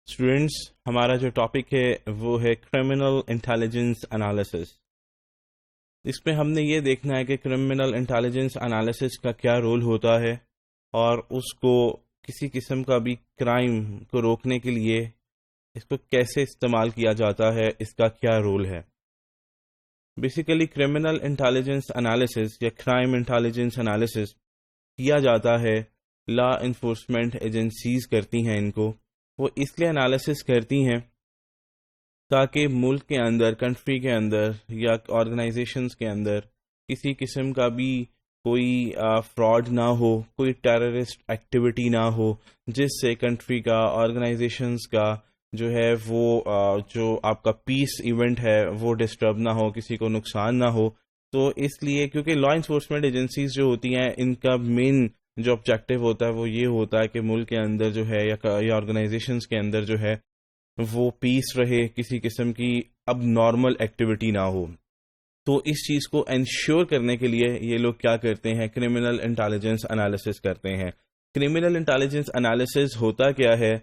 Students, ہمارا جو topic ہے وہ ہے کرمنل انٹیلیجنس انالیسس۔ اس میں ہم نے یہ دیکھنا ہے کہ کرمنل انٹیلیجنس انالیسس کا کیا رول ہوتا ہے اور اس کو کسی قسم کا بھی کرائم کو روکنے کے لیے اس کو کیسے استعمال کیا جاتا ہے، اس کا کیا رول ہے۔ بیسیکلی کرمنل انٹیلیجنس انالیسس یا کرائم انٹیلیجنس انالیسس کیا جاتا ہے، لا انفورسمنٹ ایجنسیز کرتی ہیں ان کو۔ وہ اس لیے انالیسس کرتی ہیں تاکہ ملک کے اندر، کنٹری کے اندر یا آرگنائزیشنز کے اندر کسی قسم کا بھی کوئی فراڈ نہ ہو، کوئی ٹیررسٹ ایکٹیویٹی نہ ہو جس سے کنٹری کا، آرگنائزیشنز کا جو ہے وہ جو آپ کا پیس ایونٹ ہے وہ ڈسٹرب نہ ہو، کسی کو نقصان نہ ہو۔ تو اس لیے کیونکہ لا انفورسمنٹ ایجنسیز جو ہوتی ہیں ان کا مین جو آبجیکٹو ہوتا ہے وہ یہ ہوتا ہے کہ ملک کے اندر جو ہے یا آرگنائزیشنز کے اندر جو ہے وہ پیس رہے، کسی قسم کی اب نارمل ایکٹیویٹی نہ ہو۔ تو اس چیز کو انشور کرنے کے لیے یہ لوگ کیا کرتے ہیں، کرمنل انٹیلیجنس انالیسس کرتے ہیں۔ کرمنل انٹیلیجنس انالیسس ہوتا کیا ہے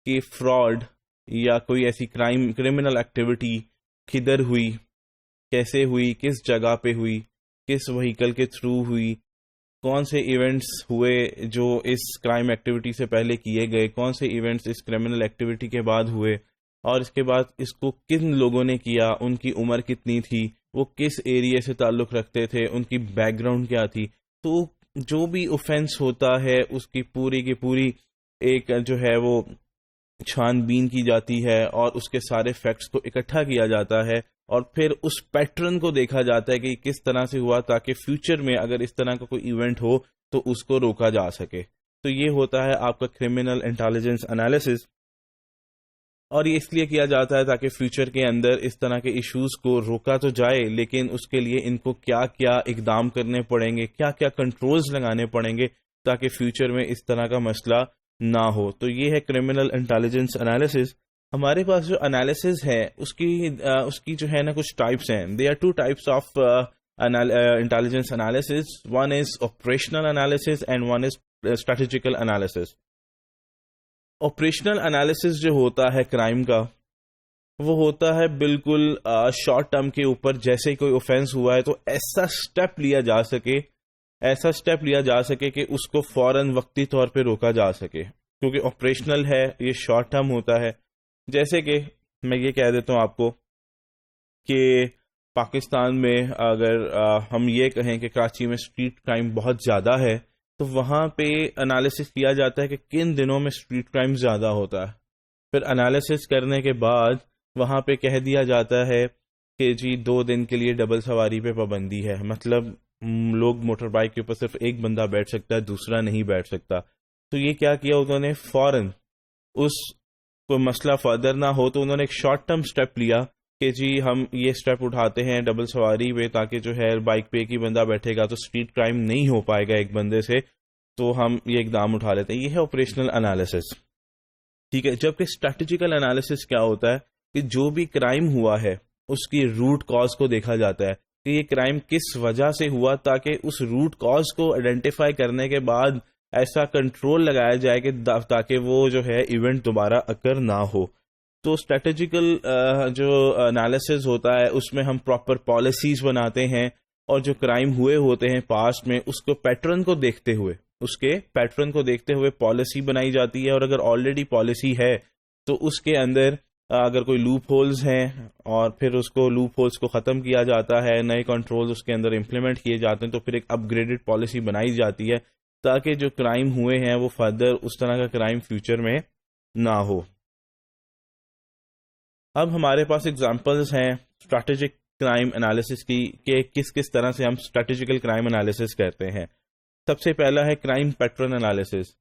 کہ فراڈ یا کوئی ایسی کرمنل ایکٹیویٹی کدھر ہوئی، کیسے ہوئی، کس جگہ پہ ہوئی، کس وہیکل کے تھرو ہوئی، کون سے ایونٹس ہوئے جو اس کرائم ایکٹیویٹی سے پہلے کیے گئے، کون سے ایونٹس اس کرمنل ایکٹیویٹی کے بعد ہوئے، اور اس کے بعد اس کو کن لوگوں نے کیا، ان کی عمر کتنی تھی، وہ کس ایریے سے تعلق رکھتے تھے، ان کی بیک گراؤنڈ کیا تھی۔ تو جو بھی اوفینس ہوتا ہے اس کی پوری ایک جو ہے وہ چھان بین کی جاتی ہے اور اس کے سارے فیکٹس کو اکٹھا کیا جاتا ہے اور پھر اس پیٹرن کو دیکھا جاتا ہے کہ کس طرح سے ہوا تاکہ فیوچر میں اگر اس طرح کا کوئی ایونٹ ہو تو اس کو روکا جا سکے۔ تو یہ ہوتا ہے آپ کا کرمنل انٹیلیجنس انالیسس، اور یہ اس لیے کیا جاتا ہے تاکہ فیوچر کے اندر اس طرح کے ایشوز کو روکا تو جائے، لیکن اس کے لیے ان کو کیا کیا اقدام کرنے پڑیں گے، کیا کیا کنٹرولز لگانے پڑیں گے تاکہ فیوچر میں اس طرح کا مسئلہ نہ ہو۔ تو یہ ہے کرمنل انٹیلیجنس انالیسس۔ ہمارے پاس جو انالیسس ہے اس کی جو ہے نا کچھ ٹائپس ہیں۔ They are two types of intelligence analysis, one is operational analysis and one is strategical analysis. Operational analysis جو ہوتا ہے کرائم کا، وہ ہوتا ہے بالکل شارٹ ٹرم کے اوپر، جیسے کوئی اوفینس ہوا ہے تو ایسا سٹیپ لیا جا سکے کہ اس کو فوراً وقتی طور پہ روکا جا سکے، کیونکہ آپریشنل ہے، یہ شارٹ ٹرم ہوتا ہے۔ جیسے کہ میں یہ کہہ دیتا ہوں آپ کو کہ پاکستان میں اگر ہم یہ کہیں کہ کراچی میں اسٹریٹ کرائم بہت زیادہ ہے تو وہاں پہ انالیسس کیا جاتا ہے کہ کن دنوں میں اسٹریٹ کرائم زیادہ ہوتا ہے۔ پھر انالیسس کرنے کے بعد وہاں پہ کہہ دیا جاتا ہے کہ جی 2 دن کے لیے ڈبل سواری پہ پابندی ہے، مطلب لوگ موٹر بائک کے اوپر صرف ایک بندہ بیٹھ سکتا ہے، دوسرا نہیں بیٹھ سکتا۔ تو یہ کیا کیا انہوں نے، فوراً اس کوئی مسئلہ فردر نہ ہو تو انہوں نے ایک شارٹ ٹرم سٹیپ لیا کہ جی ہم یہ سٹیپ اٹھاتے ہیں ڈبل سواری پہ، تاکہ جو ہے بائک پہ ایک ہی بندہ بیٹھے گا تو اسٹریٹ کرائم نہیں ہو پائے گا ایک بندے سے، تو ہم یہ اقدام اٹھا لیتے ہیں۔ یہ ہے آپریشنل انالیسس، ٹھیک ہے۔ جبکہ اسٹریٹجیکل انالیسس کیا ہوتا ہے کہ جو بھی کرائم ہوا ہے اس کی روٹ کاز کو دیکھا جاتا ہے کہ یہ کرائم کس وجہ سے ہوا، تاکہ اس روٹ کاز کو آئیڈینٹیفائی کرنے کے بعد ایسا کنٹرول لگایا جائے کہ تاکہ وہ جو ہے ایونٹ دوبارہ اکر نہ ہو۔ تو اسٹریٹجیکل جو انالیسس ہوتا ہے اس میں ہم پراپر پالیسیز بناتے ہیں، اور جو کرائم ہوئے ہوتے ہیں پاسٹ میں اس کو پیٹرن کو دیکھتے ہوئے پالیسی بنائی جاتی ہے، اور اگر آلریڈی پالیسی ہے تو اس کے اندر اگر کوئی لوپ ہولز ہیں اور پھر اس کو لوپ ہولز کو ختم کیا جاتا ہے، نئے کنٹرول اس کے اندر امپلیمنٹ کیے جاتے ہیں، تو پھر ایک اپ گریڈڈ پالیسی بنائی جاتی ہے تاکہ جو کرائم ہوئے ہیں وہ فردر اس طرح کا کرائم فیوچر میں نہ ہو۔ اب ہمارے پاس اگزامپلز ہیں اسٹریٹجک کرائم انالیسس کی کہ کس طرح سے ہم اسٹریٹجیکل کرائم انالیسس کرتے ہیں۔ سب سے پہلا ہے کرائم پیٹرن انالیسس۔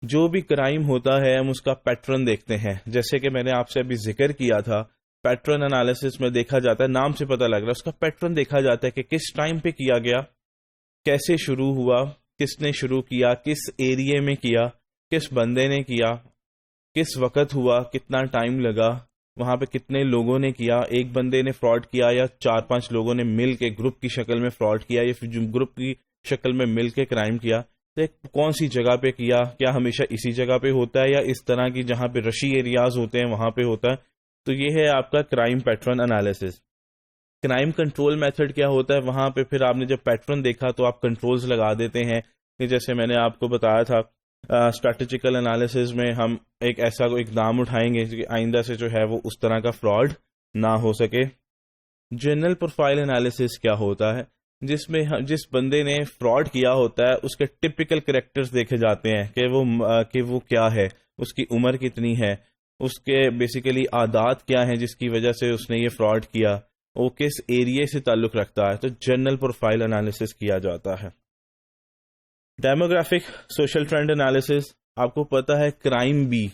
جو بھی کرائم ہوتا ہے ہم اس کا پیٹرن دیکھتے ہیں، جیسے کہ میں نے آپ سے ابھی ذکر کیا تھا، پیٹرن انالیسس میں دیکھا جاتا ہے، نام سے پتہ لگ رہا ہے، اس کا پیٹرن دیکھا جاتا ہے کہ کس ٹائم پہ کیا گیا، کیسے شروع ہوا، کس نے شروع کیا، کس ایریے میں کیا، کس بندے نے کیا، کس وقت ہوا، کتنا ٹائم لگا، وہاں پہ کتنے لوگوں نے کیا، ایک بندے نے فراڈ کیا یا 4-5 لوگوں نے مل کے گروپ کی شکل میں فراڈ کیا یا پھر گروپ کی شکل میں مل کے کرائم کیا۔ کون سی جگہ پہ کیا، کیا ہمیشہ اسی جگہ پہ ہوتا ہے یا اس طرح کی جہاں پہ رشی ایریاز ہوتے ہیں وہاں پہ ہوتا ہے. تو یہ ہے آپ کا crime pattern analysis. Crime control method کیا ہوتا ہے، وہاں پہ پھر آپ نے جب پیٹرن دیکھا تو آپ کنٹرولز لگا دیتے ہیں کہ جیسے میں نے آپ کو بتایا تھا اسٹریٹجیکل انالیسس میں ہم ایک ایسا اقدام اٹھائیں گے کہ آئندہ سے جو ہے وہ اس طرح کا فراڈ نہ ہو سکے. جنرل پروفائل انالیسس کیا ہوتا ہے، جس میں جس بندے نے فراڈ کیا ہوتا ہے اس کے ٹپیکل کریکٹرز دیکھے جاتے ہیں کہ وہ کیا ہے، اس کی عمر کتنی ہے، اس کے بیسیکلی عادات کیا ہیں جس کی وجہ سے اس نے یہ فراڈ کیا، وہ کس ایریے سے تعلق رکھتا ہے. تو جنرل پروفائل انالیسس کیا جاتا ہے. ڈیموگرافک سوشل ٹرینڈ انالیسس، آپ کو پتا ہے کرائم بھی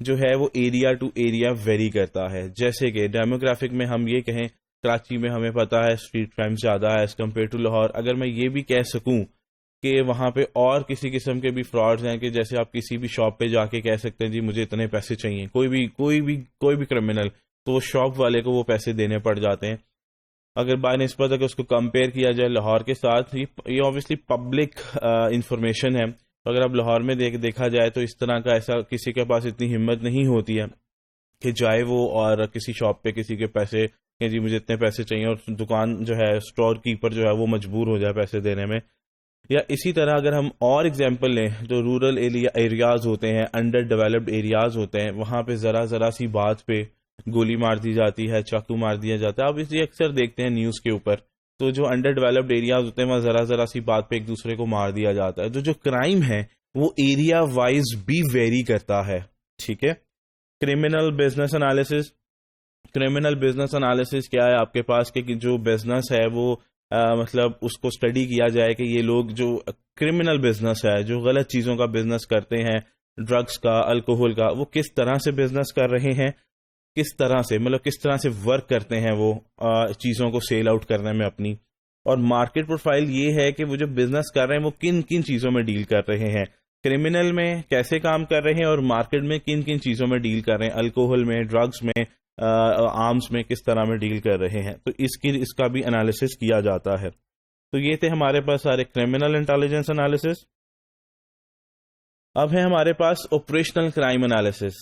جو ہے وہ ایریا ٹو ایریا ویری کرتا ہے. جیسے کہ ڈیموگرافک میں ہم یہ کہیں کراچی میں ہمیں پتا ہے اسٹریٹ کرائم زیادہ ہے ایز کمپیئر ٹو لاہور. اگر میں یہ بھی کہہ سکوں کہ وہاں پہ اور کسی قسم کے بھی فراڈز ہیں کہ جیسے آپ کسی بھی شاپ پہ جا کے کہہ سکتے ہیں جی مجھے اتنے پیسے چاہیے، کوئی بھی کرمنل، تو وہ شاپ والے کو وہ پیسے دینے پڑ جاتے ہیں. اگر بائی نسبت اگر اس کو کمپیئر کیا جائے لاہور کے ساتھ، یہ اوبیسلی پبلک انفارمیشن ہے. اگر اب لاہور میں دیکھا جائے تو اس طرح کا ایسا کسی کے پاس اتنی ہمت نہیں ہوتی ہے کہ جائے وہ اور کسی شاپ پہ کسی کے پیسے کہ جی مجھے اتنے پیسے چاہیے، اور دکان جو ہے اسٹور کیپر جو ہے وہ مجبور ہو جائے پیسے دینے میں. یا اسی طرح اگر ہم اور اگزامپل لیں، جو رورل ایریاز ہوتے ہیں، انڈر ڈیولپڈ ایریاز ہوتے ہیں، وہاں پہ ذرا سی بات پہ گولی مار دی جاتی ہے، چاقو مار دیا جاتا ہے. اب اس لیے اکثر دیکھتے ہیں نیوز کے اوپر، تو جو انڈر ڈیولپڈ ایریاز ہوتے ہیں وہاں ذرا سی بات پہ ایک دوسرے کو مار دیا جاتا ہے. تو جو کرائم ہے وہ ایریا وائز بھی ویری کرتا ہے. ٹھیک ہے. Criminal business analysis. Criminal business analysis کیا ہے آپ کے پاس کہ جو بزنس ہے وہ مطلب اس کو اسٹڈی کیا جائے کہ یہ لوگ جو کرمنل بزنس ہے، جو غلط چیزوں کا بزنس کرتے ہیں، ڈرگس کا، الکوہل کا، وہ کس طرح سے بزنس کر رہے ہیں، کس طرح سے ورک کرتے ہیں وہ چیزوں کو سیل آؤٹ کرنے میں اپنی. اور مارکیٹ پروفائل یہ ہے کہ وہ جو بزنس کر رہے ہیں وہ کن چیزوں میں ڈیل کر رہے ہیں، کرمنل میں کیسے کام کر رہے ہیں اور مارکیٹ میں کن چیزوں میں ڈیل کر رہے ہیں، الکوہل میں، ڈرگس میں، آرمز میں کس طرح میں ڈیل کر رہے ہیں. تو اس کا بھی انالیسس کیا جاتا ہے. تو یہ تھے ہمارے پاس سارے کرمنل انٹیلیجنس انالیسس. اب ہے ہمارے پاس operational crime analysis.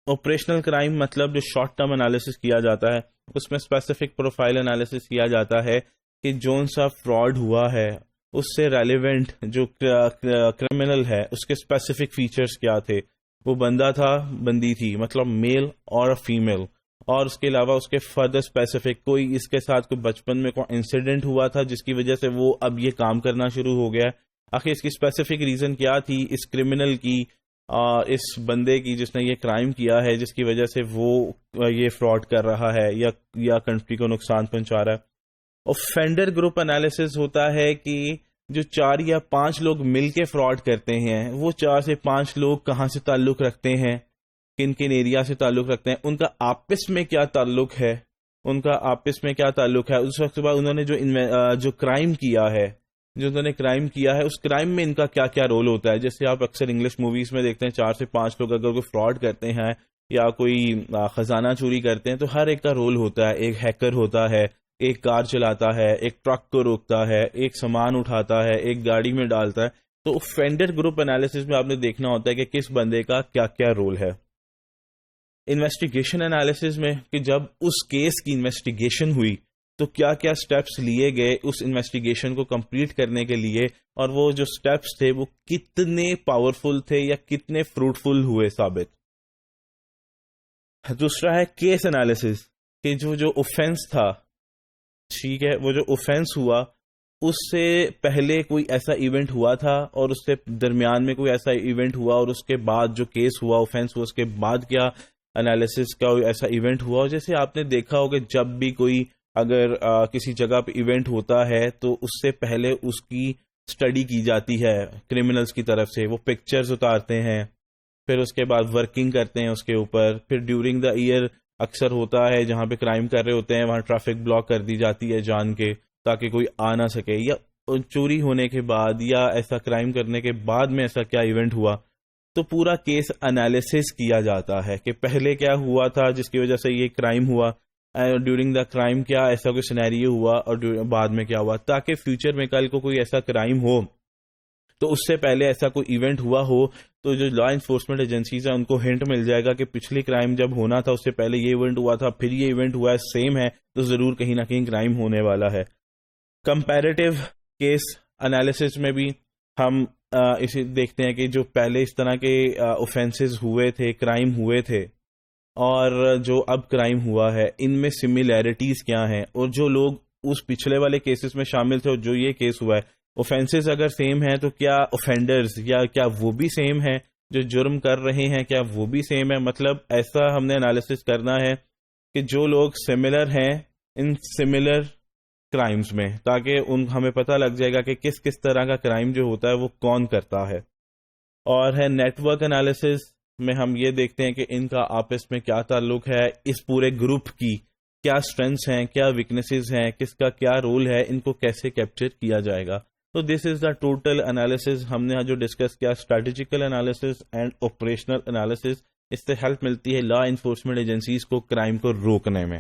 Operational crime مطلب جو شارٹ ٹرم انالیسس کیا جاتا ہے، اس میں اسپیسیفک پروفائل انالیسس کیا جاتا ہے کہ جون سا فراڈ ہوا ہے اس سے ریلیونٹ جو کرمنل ہے اس کے اسپیسیفک فیچرز کیا تھے، وہ بندہ تھا، بندی تھی، مطلب میل اور فیمیل، اور اس کے علاوہ اس کے فردر اسپیسیفک کوئی اس کے ساتھ کوئی بچپن میں کوئی انسیڈنٹ ہوا تھا جس کی وجہ سے وہ اب یہ کام کرنا شروع ہو گیا. آخر اس کی اسپیسیفک ریزن کیا تھی اس کرمنل کی، اس بندے کی جس نے یہ کرائم کیا ہے، جس کی وجہ سے وہ یہ فراڈ کر رہا ہے یا کنٹری کو نقصان پہنچا رہا ہے. اوفینڈر گروپ انالیسس ہوتا ہے کہ جو 4 یا 5 لوگ مل کے فراڈ کرتے ہیں، وہ 4 سے 5 لوگ کہاں سے تعلق رکھتے ہیں، کن ایریا سے تعلق رکھتے ہیں، ان کا آپس میں کیا تعلق ہے، اس وقت بعد انہوں نے جو کرائم کیا ہے، اس کرائم میں ان کا کیا کیا رول ہوتا ہے. جیسے آپ اکثر انگلش موویز میں دیکھتے ہیں 4 سے 5 لوگ اگر کوئی فراڈ کرتے ہیں یا کوئی خزانہ چوری کرتے ہیں تو ہر ایک کا رول ہوتا ہے. ایک ہیکر ہوتا ہے، ایک کار چلاتا ہے، ایک ٹرک کو روکتا ہے، ایک سامان اٹھاتا ہے، ایک گاڑی میں ڈالتا ہے. تو اوفینڈر گروپ انالیسس میں آپ نے دیکھنا ہوتا ہے کہ کس بندے کا کیا کیا رول ہے. انویسٹیگیشن انالیسس میں کہ جب اس کیس کی انویسٹیگیشن ہوئی تو کیا کیا سٹیپس لیے گئے اس انویسٹیگیشن کو کمپلیٹ کرنے کے لیے، اور وہ جو سٹیپس تھے وہ کتنے پاورفل تھے یا کتنے فروٹفل ہوئے ثابت. دوسرا ہے کیس انالیسس کہ جو اوفینس تھا، ٹھیک ہے، وہ جو اوفینس ہوا اس سے پہلے کوئی ایسا ایونٹ ہوا تھا اور اس سے درمیان میں کوئی ایسا ایونٹ ہوا، اور اس کے بعد جو کیس ہوا، اوفینس ہوا، اس کے بعد کیا انالیسس کا ایسا ایونٹ ہوا. اور جیسے آپ نے دیکھا ہوگا جب بھی کوئی اگر کسی جگہ پہ ایونٹ ہوتا ہے تو اس سے پہلے اس کی اسٹڈی کی جاتی ہے کرمنلز کی طرف سے. وہ پکچرز اتارتے ہیں، پھر اس کے بعد ورکنگ کرتے ہیں اس کے اوپر. پھر ڈیورنگ دا ایئر اکثر ہوتا ہے جہاں پہ کرائم کر رہے ہوتے ہیں وہاں ٹریفک بلاک کر دی جاتی ہے جان کے تاکہ کوئی آ نہ سکے، یا چوری ہونے کے بعد یا ایسا کرائم کرنے کے بعد میں ایسا کیا ایونٹ ہوا. تو پورا کیس انالیسس کیا جاتا ہے کہ پہلے کیا ہوا تھا جس کی وجہ سے یہ کرائم ہوا، ڈیورنگ دا کرائم کیا ایسا کوئی سینیریو ہوا، اور بعد میں کیا ہوا، تاکہ فیوچر میں کل کو کوئی ایسا کرائم ہو تو اس سے پہلے ایسا کوئی ایونٹ ہوا ہو تو جو لا انفورسمنٹ ایجنسیز ہیں ان کو ہنٹ مل جائے گا کہ پچھلی کرائم جب ہونا تھا اس سے پہلے یہ ایونٹ ہوا تھا، پھر یہ ایونٹ ہوا ہے، سیم ہے، تو ضرور کہیں نہ کہیں کرائم ہونے والا ہے. کمپیریٹیو کیس انالیسس میں بھی ہم اسے دیکھتے ہیں کہ جو پہلے اس طرح کے اوفینسز ہوئے تھے، کرائم ہوئے تھے، اور جو اب کرائم ہوا ہے، ان میں سملیرٹیز کیا ہیں، اور جو لوگ اس پچھلے والے کیسز میں شامل تھے اور جو یہ کیس ہوا ہے، اوفینسز اگر سیم ہیں تو کیا اوفینڈرز یا کیا وہ بھی سیم ہیں، جو جرم کر رہے ہیں کیا وہ بھی سیم ہے. مطلب ایسا ہم نے انالیسس کرنا ہے کہ جو لوگ سملر ہیں ان سملر کرائمز میں، تاکہ ہمیں پتہ لگ جائے گا کہ کس کس طرح کا کرائم جو ہوتا ہے وہ کون کرتا ہے. اور ہے نیٹ ورک انالیسس میں ہم یہ دیکھتے ہیں کہ ان کا آپس میں کیا تعلق ہے، اس پورے گروپ کی کیا اسٹرینگس ہیں، کیا ویکنیسز ہیں، کس کا کیا رول ہے، ان کو کیسے کیپچر کیا جائے گا. تو دس از دا ٹوٹل انالیسز. ہم نے جو ڈسکس کیا strategical analyses and operational analyses, اس سے ہیلپ ملتی ہے لا انفورسمنٹ ایجنسیز کو کرائم کو روکنے میں.